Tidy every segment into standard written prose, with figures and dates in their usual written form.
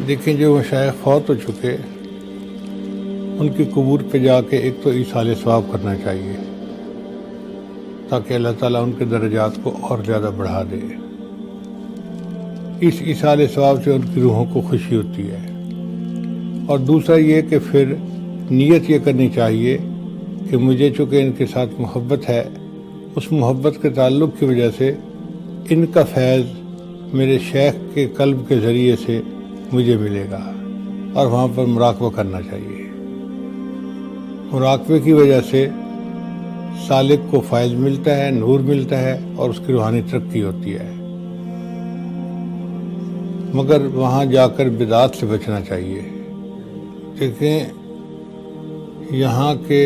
دیکھیں جو مشائخ فوت ہو چکے ان کی قبور پہ جا کے ایک تو ایصال ثواب کرنا چاہیے تاکہ اللہ تعالیٰ ان کے درجات کو اور زیادہ بڑھا دے۔ اس ایصال ثواب سے ان کی روحوں کو خوشی ہوتی ہے۔ اور دوسرا یہ کہ پھر نیت یہ کرنی چاہیے کہ مجھے چونکہ ان کے ساتھ محبت ہے، اس محبت کے تعلق کی وجہ سے ان کا فیض میرے شیخ کے قلب کے ذریعے سے مجھے ملے گا، اور وہاں پر مراقبہ کرنا چاہیے۔ مراقبے کی وجہ سے سالک کو فیض ملتا ہے، نور ملتا ہے، اور اس کی روحانی ترقی ہوتی ہے۔ مگر وہاں جا کر بدعات سے بچنا چاہیے۔ دیکھیں یہاں کے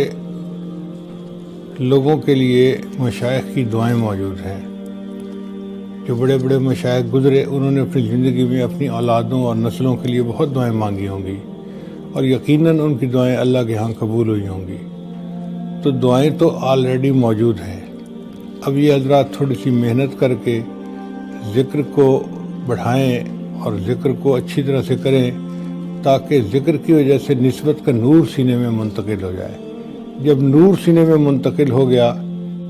لوگوں کے لیے مشائخ کی دعائیں موجود ہیں۔ جو بڑے بڑے مشائخ گزرے انہوں نے اپنی زندگی میں اپنی اولادوں اور نسلوں کے لیے بہت دعائیں مانگی ہوں گی، اور یقیناً ان کی دعائیں اللہ کے ہاں قبول ہوئی ہوں گی۔ تو دعائیں تو آلریڈی موجود ہیں۔ اب یہ حضرات تھوڑی سی محنت کر کے ذکر کو بڑھائیں اور ذکر کو اچھی طرح سے کریں تاکہ ذکر کی وجہ سے نسبت کا نور سینے میں منتقل ہو جائے۔ جب نور سینے میں منتقل ہو گیا،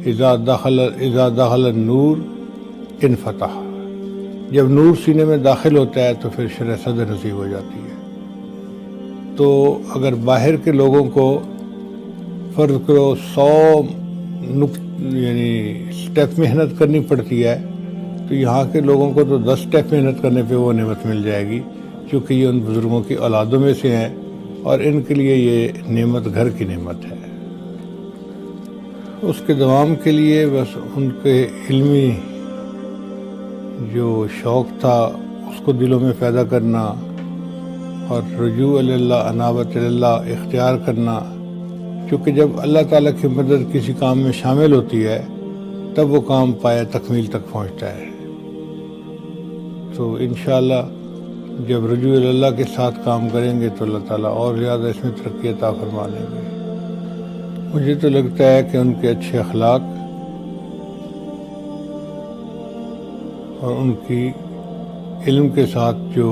اذا دخل النور انفتح، جب نور سینے میں داخل ہوتا ہے تو پھر شرح صدر نصیب ہو جاتی ہے۔ تو اگر باہر کے لوگوں کو فرض کرو 100 سٹیپ محنت کرنی پڑتی ہے، تو یہاں کے لوگوں کو تو 10 سٹیپ محنت کرنے پہ وہ نعمت مل جائے گی، کیونکہ یہ ان بزرگوں کی اولادوں میں سے ہیں اور ان کے لیے یہ نعمت گھر کی نعمت ہے۔ اس کے دوام کے لیے بس ان کے علمی جو شوق تھا اس کو دلوں میں پیدا کرنا اور رجوع اللہ، انابت اللہ اختیار کرنا، کیونکہ جب اللہ تعالیٰ کی مدد کسی کام میں شامل ہوتی ہے تب وہ کام پایا تکمیل تک پہنچتا ہے۔ تو انشاءاللہ جب رجوع اللہ کے ساتھ کام کریں گے تو اللہ تعالیٰ اور زیادہ اس میں ترقی عطا فرما لیں گے۔ مجھے تو لگتا ہے کہ ان کے اچھے اخلاق اور ان کی علم کے ساتھ جو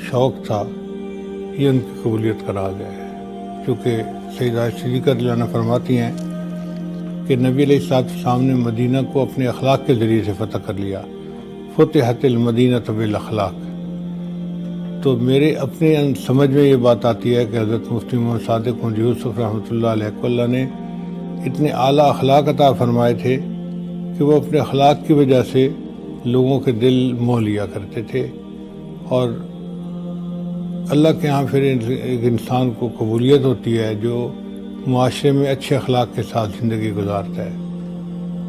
شوق تھا یہ ان کی قبولیت کا راز ہے، کیونکہ سیدہ صدیقہ رضی اللہ عنہا فرماتی ہیں کہ نبی علیہ السلام نے مدینہ کو اپنے اخلاق کے ذریعے سے فتح کر لیا، فتحت المدینہ بالاخلاق۔ تو میرے اپنے سمجھ میں یہ بات آتی ہے کہ حضرت مفتی محمد صادق مرزا یوسف رحمۃ اللہ علیہ اللہ نے اتنے اعلیٰ اخلاق عطا فرمائے تھے کہ وہ اپنے اخلاق کی وجہ سے لوگوں کے دل موہ لیا کرتے تھے، اور اللہ کے ہاں پھر ایک انسان کو قبولیت ہوتی ہے جو معاشرے میں اچھے اخلاق کے ساتھ زندگی گزارتا ہے۔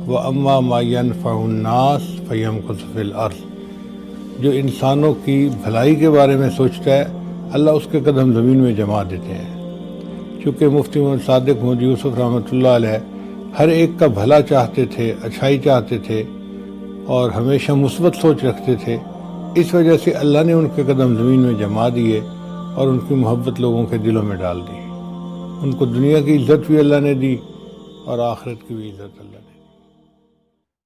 وَأَمَّا مَا يَنْفَعُ النَّاسَ فَيَمْكُثُ فِي الْأَرْضِ، جو انسانوں کی بھلائی کے بارے میں سوچتا ہے اللہ اس کے قدم زمین میں جما دیتے ہیں۔ چونکہ مفتی محمد صادق مرزا یوسف رحمۃ اللہ علیہ ہر ایک کا بھلا چاہتے تھے، اچھائی چاہتے تھے، اور ہمیشہ مثبت سوچ رکھتے تھے، اس وجہ سے اللہ نے ان کے قدم زمین میں جما دیے اور ان کی محبت لوگوں کے دلوں میں ڈال دی۔ ان کو دنیا کی عزت بھی اللہ نے دی اور آخرت کی بھی عزت اللہ نے دی۔